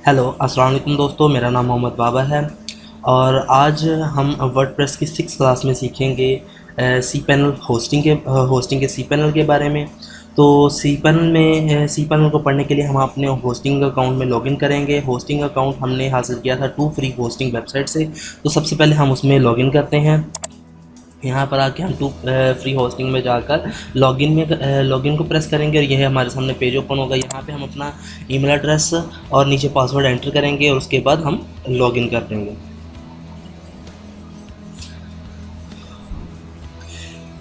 Hello अस्सलाम वालेकुम दोस्तों, मेरा नाम मोहम्मद बाबा है और आज हम वर्डप्रेस की 6 क्लास में सीखेंगे सी पैनल होस्टिंग के सी पैनल के बारे में। तो सी पैनल को पढ़ने के लिए हम अपने होस्टिंग अकाउंट में लॉगिन करेंगे। होस्टिंग अकाउंट हमने हासिल किया था 2 फ्री होस्टिंग वेबसाइट से। तो सबसे पहले हम उसमें लॉगिन करते हैं। यहाँ पर आके हम फ्री होस्टिंग में जाकर लॉगिन को प्रेस करेंगे और यह हमारे सामने पेज ओपन होगा। यहाँ पे हम अपना ईमेल एड्रेस और नीचे पासवर्ड एंटर करेंगे और उसके बाद हम लॉगिन कर देंगे।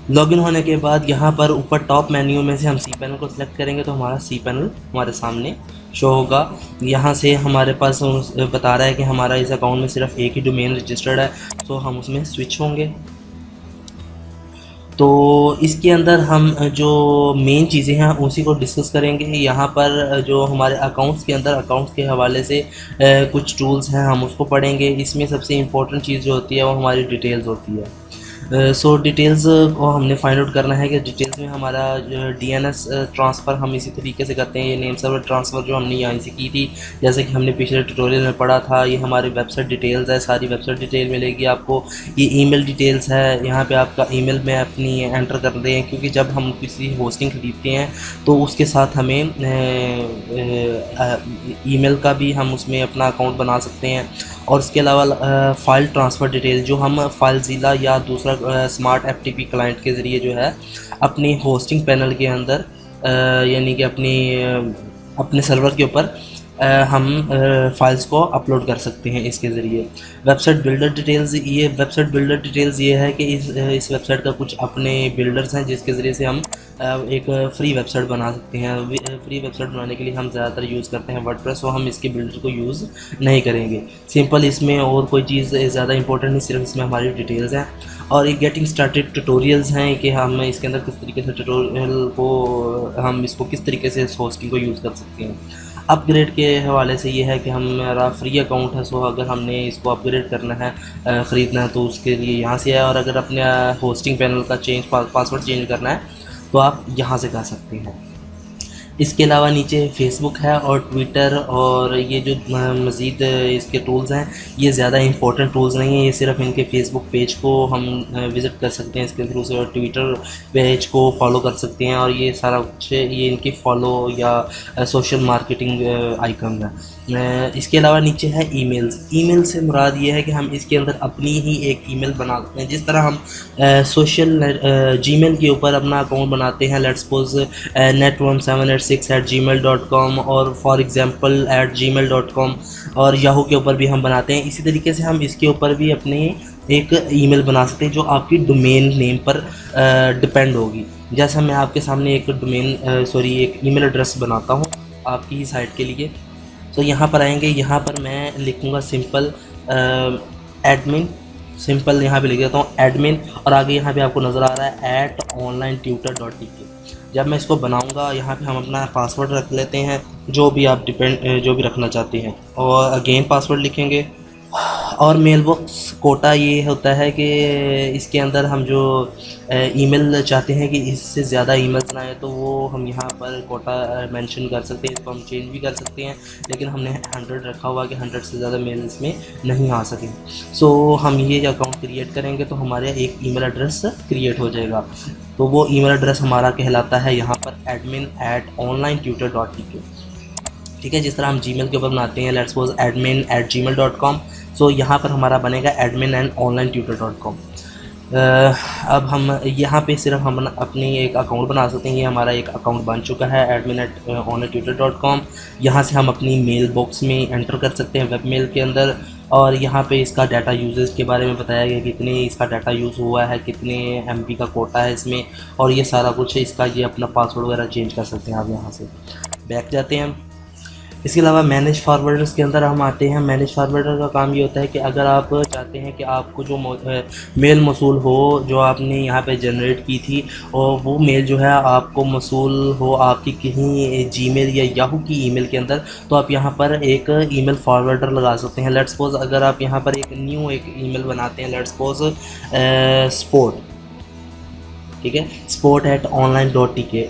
लॉगिन होने के बाद यहाँ पर ऊपर टॉप मेन्यू में से हम सी पैनल को सिलेक्ट करेंगे तो हमारा सी पैनल हमारे सामने शो होगा। यहाँ से हमारे पास बता रहा है कि हमारा इस अकाउंट में सिर्फ एक ही डोमेन रजिस्टर्ड है, तो हम उसमें स्विच होंगे। तो इसके अंदर हम जो मेन चीज़ें हैं उसी को डिस्कस करेंगे। यहाँ पर जो हमारे अकाउंट्स के अंदर अकाउंट्स के हवाले से कुछ टूल्स हैं, हम उसको पढ़ेंगे। इसमें सबसे इम्पोर्टेंट चीज़ जो होती है वो हमारी डिटेल्स होती है। सो डिटेल्स को हमने फाइंड आउट करना है कि डिटेल्स में हमारा डीएनएस ट्रांसफ़र हम इसी तरीके से करते हैं। ये नेम सर्वर ट्रांसफ़र जो हमने यहाँ से की थी, जैसे कि हमने पिछले ट्यूटोरियल में पढ़ा था। ये हमारी वेबसाइट डिटेल्स है, सारी वेबसाइट डिटेल मिलेगी आपको। ये ईमेल डिटेल्स है, यहाँ पे आपका ईमेल में अपनी एंटर कर दें, क्योंकि जब हम किसी होस्टिंग खरीदते हैं तो उसके साथ हमें ईमेल का भी हम उसमें अपना अकाउंट बना सकते हैं। और इसके अलावा फ़ाइल ट्रांसफ़र डिटेल जो हम फाइलज़ीला या दूसरा स्मार्ट एफटीपी क्लाइंट के ज़रिए जो है अपनी होस्टिंग पैनल के अंदर यानी कि अपने सर्वर के ऊपर हम फाइल्स को अपलोड कर सकते हैं इसके ज़रिए। वेबसाइट बिल्डर डिटेल्स ये है कि इस वेबसाइट का कुछ अपने बिल्डर्स हैं जिसके ज़रिए से हम एक फ्री वेबसाइट बना सकते हैं। फ्री वेबसाइट बनाने के लिए हम ज़्यादातर यूज़ करते हैं वर्डप्रेस, तो हम इसके बिल्डर को यूज़ नहीं करेंगे। सिंपल इसमें और कोई चीज़ ज़्यादा इंपॉर्टेंट नहीं, सिर्फ इसमें हमारी डिटेल्स हैं। और एक गेटिंग स्टार्टेड ट्यूटोरियल्स हैं कि हम इसके अंदर किस तरीके से ट्यूटोरियल को हम इसको किस तरीके से होस्टिंग को यूज़ कर सकते हैं। अपग्रेड के हवाले से ये है कि हमारा फ्री अकाउंट है, सो अगर हमने इसको अपग्रेड करना है ख़रीदना है तो उसके लिए यहाँ से है। और अगर अपने होस्टिंग पैनल का पासवर्ड चेंज करना है तो आप यहाँ से कर सकते हैं। इसके अलावा नीचे फेसबुक है और ट्विटर, और ये जो मज़ीद इसके टूल्स हैं ये ज़्यादा इंपॉर्टेंट टूल्स नहीं हैं। ये सिर्फ इनके फेसबुक पेज को हम विज़िट कर सकते हैं इसके थ्रू से, और ट्विटर पेज को फॉलो कर सकते हैं। और ये सारा कुछ ये इनकी फॉलो या सोशल मार्केटिंग आइकन है। इसके अलावा नीचे है ईमेल से मुराद ये है कि हम इसके अंदर अपनी ही एक ईमेल बना सकते हैं। जिस तरह हम जीमेल के ऊपर अपना अकाउंट बनाते हैं, लेट्स सपोज net1786@gmail.com और फॉर एग्जांपल @gmail.com, और याहू के ऊपर भी हम बनाते हैं। इसी तरीके से हम इसके ऊपर भी अपने एक ईमेल बना सकते हैं जो आपकी डोमेन नेम पर डिपेंड होगी। जैसा मैं आपके सामने एक ईमेल एड्रेस बनाता हूँ आपकी ही साइट के लिए। तो यहाँ पर आएंगे, यहाँ पर मैं लिखूँगा सिंपल एडमिन, सिंपल यहाँ पे लिख देता हूँ एडमिन, और आगे यहाँ पे आपको नज़र आ रहा है @onlinetutor.tk। जब मैं इसको बनाऊँगा यहाँ पे हम अपना पासवर्ड रख लेते हैं, जो भी रखना चाहते हैं, और अगेन पासवर्ड लिखेंगे। और मेल बॉक्स कोटा ये होता है कि इसके अंदर हम जो ईमेल चाहते हैं कि इससे ज़्यादा ईमेल्स ना आए, तो वो हम यहाँ पर कोटा मेंशन कर सकते हैं। इसको हम चेंज भी कर सकते हैं, लेकिन हमने 100 रखा हुआ कि 100 से ज़्यादा मेल इसमें नहीं आ सकें। सो हम ये अकाउंट क्रिएट करेंगे तो हमारे एक ईमेल एड्रेस क्रिएट हो जाएगा। तो वो ईमेल एड्रेस हमारा कहलाता है यहाँ पर admin@onlinetutor.tk। ठीक है, जिस तरह हम जीमेल के ऊपर बनाते हैं, लेट्स सपोज admin@gmail.com, सो यहाँ पर हमारा बनेगा admin@onlinetutor.com। अब हम यहाँ पे सिर्फ हम अपनी एक अकाउंट बना सकते हैं। ये हमारा एक अकाउंट बन चुका है admin@onlinetutor.com। यहाँ से हम अपनी मेल बॉक्स में एंटर कर सकते हैं वेब मेल के अंदर, और यहाँ पे इसका डाटा यूजेस के बारे में बताया गया, कितने इसका डाटा यूज़ हुआ है, कितने MB का कोटा है इसमें, और ये सारा कुछ इसका ये अपना पासवर्ड वगैरह चेंज कर सकते हैं। आप यहाँ से बैक जाते हैं। इसके अलावा मैनेज फॉरवर्डर्स के अंदर हम आते हैं। मैनेज फॉरवर्डर का काम ये होता है कि अगर आप चाहते हैं कि आपको जो मेल मौसूल हो जो आपने यहाँ पे जनरेट की थी, और वो मेल जो है आपको मौसूल हो आपकी कहीं जीमेल या याहू की ईमेल के अंदर, तो आप यहाँ पर एक ईमेल फॉरवर्डर लगा सकते हैं। लेट्स सपोज अगर आप यहाँ पर एक ईमेल बनाते हैं, लेट्स सपोज स्पोर्ट, ठीक है, sport@online.tk।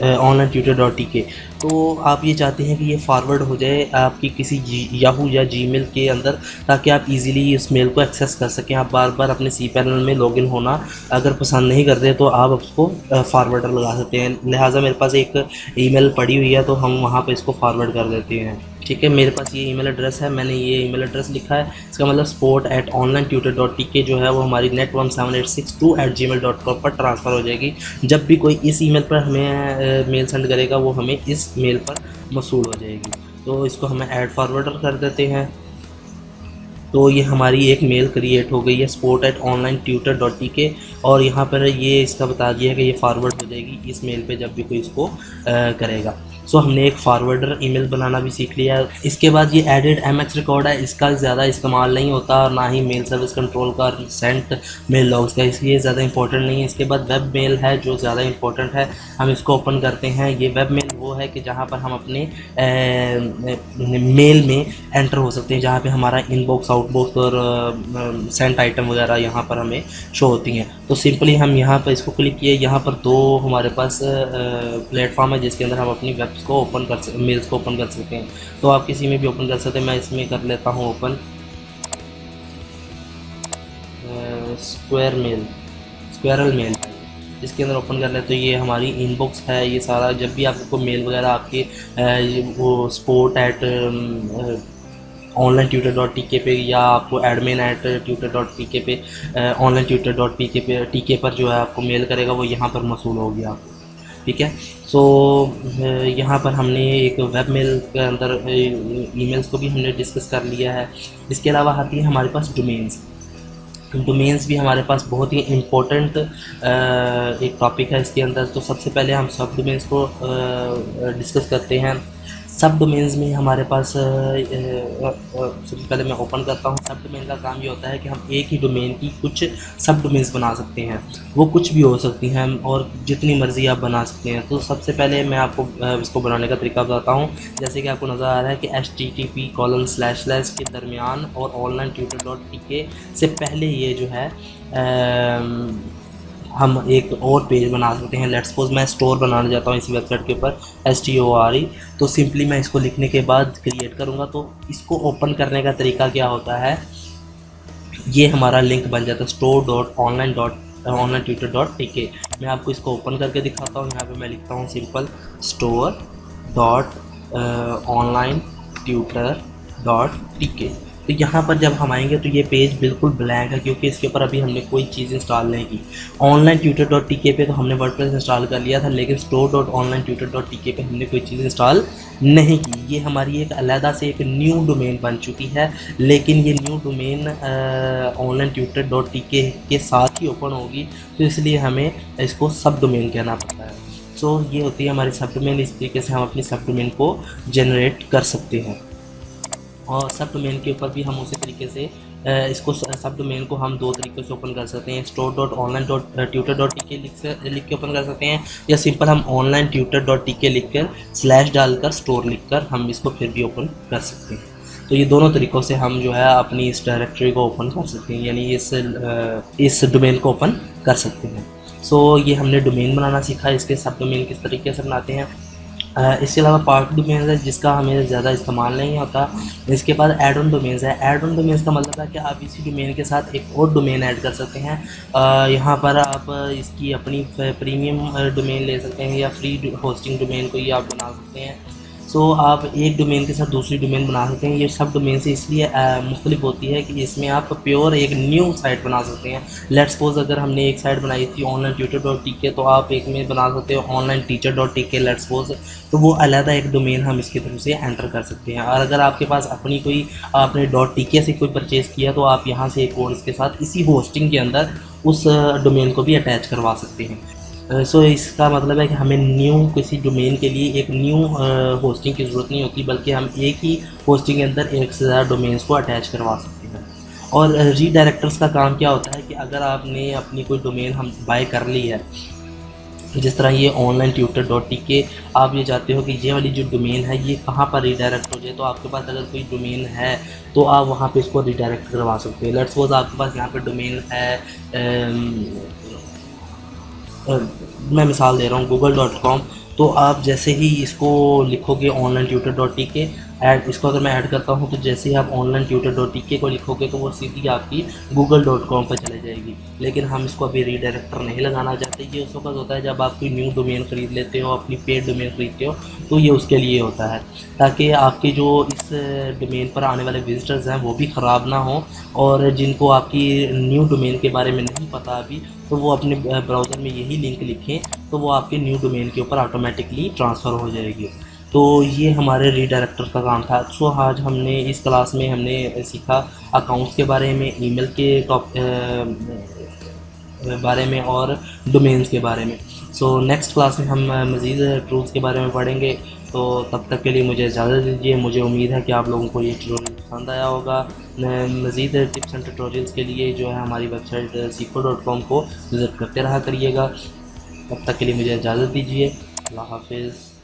तो आप ये चाहते हैं कि ये फॉरवर्ड हो जाए आपकी किसी याहू या जीमेल के अंदर, ताकि आप इजीली इस मेल को एक्सेस कर सकें। आप बार बार अपने सी पैनल में लॉगिन होना अगर पसंद नहीं करते तो आप उसको फॉरवर्डर लगा सकते हैं। लिहाजा मेरे पास एक ईमेल पड़ी हुई है तो हम वहाँ पे इसको फॉरवर्ड कर देते हैं। ठीक है, मेरे पास ये ईमेल एड्रेस है, मैंने ये ईमेल एड्रेस लिखा है। इसका मतलब sport@onlinetutor.tk जो है वो हमारी net17862@gmail.com पर ट्रांसफ़र हो जाएगी। जब भी कोई इस ईमेल पर हमें मेल सेंड करेगा वो हमें इस मेल पर मौसूल हो जाएगी। तो इसको हमें ऐड फॉरवर्डर कर देते हैं। तो ये हमारी एक मेल क्रिएट हो गई है sport@onlinetutor.tk, और यहाँ पर ये इसका बता दिया है कि ये फॉरवर्ड हो जाएगी इस मेल पे जब भी कोई इसको करेगा। सो हमने एक फॉरवर्डर ईमेल बनाना भी सीख लिया है। इसके बाद ये एडिड MX रिकॉर्ड है, इसका ज़्यादा इस्तेमाल नहीं होता और ना ही मेल सर्विस कंट्रोल का सेंट मेल लॉग्स का, इसलिए ज़्यादा इंपॉर्टेंट नहीं है। इसके बाद वेब मेल है जो ज़्यादा इंपॉर्टेंट है, हम इसको ओपन करते हैं। ये वेब मेल वो है कि जहाँ पर हम अपने मेल में एंटर हो सकते हैं, जहाँ पे हमारा इनबॉक्स आउटबॉक्स और सेंट आइटम वगैरह यहाँ पर हमें शो होती हैं। तो सिंपली हम यहाँ पर इसको क्लिक किए, यहाँ पर दो हमारे पास प्लेटफॉर्म है जिसके अंदर हम अपनी वेब्स को ओपन कर सकते, मेल्स को ओपन कर सकते हैं। तो आप किसी में भी ओपन कर सकते हैं, मैं इसमें कर लेता हूँ ओपन स्क्वायरल मेल, इसके अंदर ओपन कर ले तो ये हमारी इनबॉक्स है। ये सारा जब भी आपको मेल वगैरह आपके वो sport@onlinetutor.tk पे या आपको admin@tutor.tk पे onlinetutor.tk पर जो है आपको मेल करेगा वो यहाँ पर मौसूल होगी आपको। ठीक है, सो यहाँ पर हमने एक वेब मेल के अंदर ईमेल्स को भी हमने डिस्कस कर लिया है। इसके अलावा आती है हमारे पास डोमेन्स भी हमारे पास बहुत ही इम्पोर्टेंट एक टॉपिक है इसके अंदर। तो सबसे पहले हम सब डोमेन्स को डिस्कस करते हैं। सब डोमेन्स में हमारे पास सबसे पहले मैं ओपन करता हूँ। सब डोमेन का काम ये होता है कि हम एक ही डोमेन की कुछ सब डोमेन्स बना सकते हैं, वो कुछ भी हो सकती हैं और जितनी मर्ज़ी आप बना सकते हैं। तो सबसे पहले मैं आपको इसको बनाने का तरीका बताता हूँ। जैसे कि आपको नज़र आ रहा है कि http:// के दरमियान और onlinetutor.tk से पहले ये जो है हम एक और पेज बना सकते हैं। लेट्स सपोज मैं स्टोर बनाना चाहता हूँ इस वेबसाइट के ऊपर STORE, तो सिंपली मैं इसको लिखने के बाद क्रिएट करूँगा। तो इसको ओपन करने का तरीका क्या होता है, ये हमारा लिंक बन जाता है store.onlinetutor.tk। मैं आपको इसको ओपन करके दिखाता हूँ। यहाँ पे मैं लिखता हूँ सिंपल store.onlinetutor.tk। तो यहाँ पर जब हम आएंगे तो ये पेज बिल्कुल ब्लैंक है क्योंकि इसके ऊपर अभी हमने कोई चीज़ इंस्टॉल नहीं की। onlinetutor.tk पे तो हमने वर्डप्रेस इंस्टॉल कर लिया था, लेकिन store.onlinetutor.tk पे हमने कोई चीज़ इंस्टॉल नहीं की। ये हमारी एक अलहदा से एक न्यू डोमेन बन चुकी है, लेकिन ये न्यू डोमेन onlinetutor.tk के साथ ही ओपन होगी, तो इसलिए हमें इसको सब डोमेन कहना पड़ता है। सो ये होती है हमारी सब डोमेन। इस तरीके से हम अपनी सब डोमेन को जनरेट कर सकते हैं। और सब डोमेन के ऊपर भी हम उसी तरीके से इसको सब डोमेन को हम दो तरीक़ों से ओपन कर सकते हैं। store.onlinetutor.tk लिख के ओपन कर सकते हैं, या सिंपल हम onlinetutor.tk लिख कर / डालकर स्टोर लिख कर हम इसको फिर भी ओपन कर सकते हैं। तो ये दोनों तरीक़ों से हम जो है अपनी इस डायरेक्टरी को ओपन कर सकते हैं, यानी इस डोमेन को ओपन कर सकते हैं। सो ये हमने डोमेन बनाना सीखा। इसके सब डोमेन किस तरीके से बनाते हैं। इसके अलावा पार्ट डोमेन्स है जिसका हमें ज़्यादा इस्तेमाल नहीं होता। इसके बाद ऐड ऑन डोमेन्स है। ऐड ऑन डोमेन्स का मतलब है कि आप इसी डोमेन के साथ एक और डोमेन ऐड कर सकते हैं। यहाँ पर आप इसकी अपनी प्रीमियम डोमेन ले सकते हैं या फ्री होस्टिंग डोमेन को ही आप बना सकते हैं। सो आप एक डोमेन के साथ दूसरी डोमेन बना सकते हैं। ये सब डोमेन से इसलिए मुख्तलिफ होती है कि इसमें आप प्योर एक न्यू साइट बना सकते हैं। लेट्स सपोज अगर हमने एक साइट बनाई थी onlinetutor.tk, तो आप एक में बना सकते हो onlineteacher.tk लेट्स सपोज, तो वो अलग एक डोमेन हम इसके थ्रू से एंटर कर सकते हैं। और अगर आपके पास अपनी कोई आपने .tk से कोई परचेज़ किया तो आप यहाँ से एक और इसके साथ इसी होस्टिंग के अंदर उस डोमेन को भी अटैच करवा सकते हैं। सो इसका मतलब है कि हमें न्यू किसी डोमेन के लिए एक न्यू होस्टिंग की ज़रूरत नहीं होती, बल्कि हम एक ही होस्टिंग के अंदर एक से ज़्यादा डोमेन्स को अटैच करवा सकते हैं। और रीडायरेक्टर्स का काम क्या होता है कि अगर आपने अपनी कोई डोमेन हम बाय कर ली है, जिस तरह ये onlinetutor.tk, आप ये चाहते हो कि ये वाली जो डोमेन है ये कहाँ पर रीडायरेक्ट हो जाए, तो आपके पास अगर कोई डोमेन है तो आप वहाँ पे इसको रीडायरेक्ट करवा सकते हैं। लेट्स सपोज आपके पास यहाँ पे डोमेन है मैं मिसाल दे रहा हूँ google.com। तो आप जैसे ही इसको लिखोगे ऑनलाइन ट्यूटर डॉट टी के ऐड, इसको अगर मैं ऐड करता हूँ तो जैसे ही आप ऑनलाइन ट्यूटर डॉट टी के को लिखोगे तो वो सीधी आपकी google.com पर चले जाएगी। लेकिन हम इसको अभी रीडायरेक्टर नहीं लगाना चाहते। ये उस वक्त होता है जब आप कोई न्यू डोमेन ख़रीद लेते हो, अपनी पेड डोमेन ख़रीदते हो, तो ये उसके लिए होता है, ताकि आपके जो इस डोमेन पर आने वाले विजिटर्स हैं वो भी ख़राब ना हो, और जिनको आपकी न्यू डोमेन के बारे में नहीं पता अभी, तो वो अपने ब्राउज़र में यही लिंक लिखें तो वो आपके न्यू डोमेन के ऊपर ऑटोमेटिकली ट्रांसफ़र हो जाएगी। तो ये हमारे रीडायरेक्टर का काम था। सो आज हमने इस क्लास में हमने सीखा अकाउंट्स के बारे में, ईमेल के बारे में और डोमेन्स के बारे में। सो नेक्स्ट क्लास में हम मज़ीद टूल्स के बारे में पढ़ेंगे। तो तब तक के लिए मुझे इजाज़त दीजिए। मुझे उम्मीद है कि आप लोगों को ये ट्यूटोरियल पसंद आया होगा। मज़ीद टिप्स एंड ट्यूटोरियल्स के लिए जो है हमारी वेबसाइट seco.com को विज़िट करते रहा करिएगा। तब तक के लिए मुझे इजाज़त दीजिए। अल्लाह हाफ़िज़।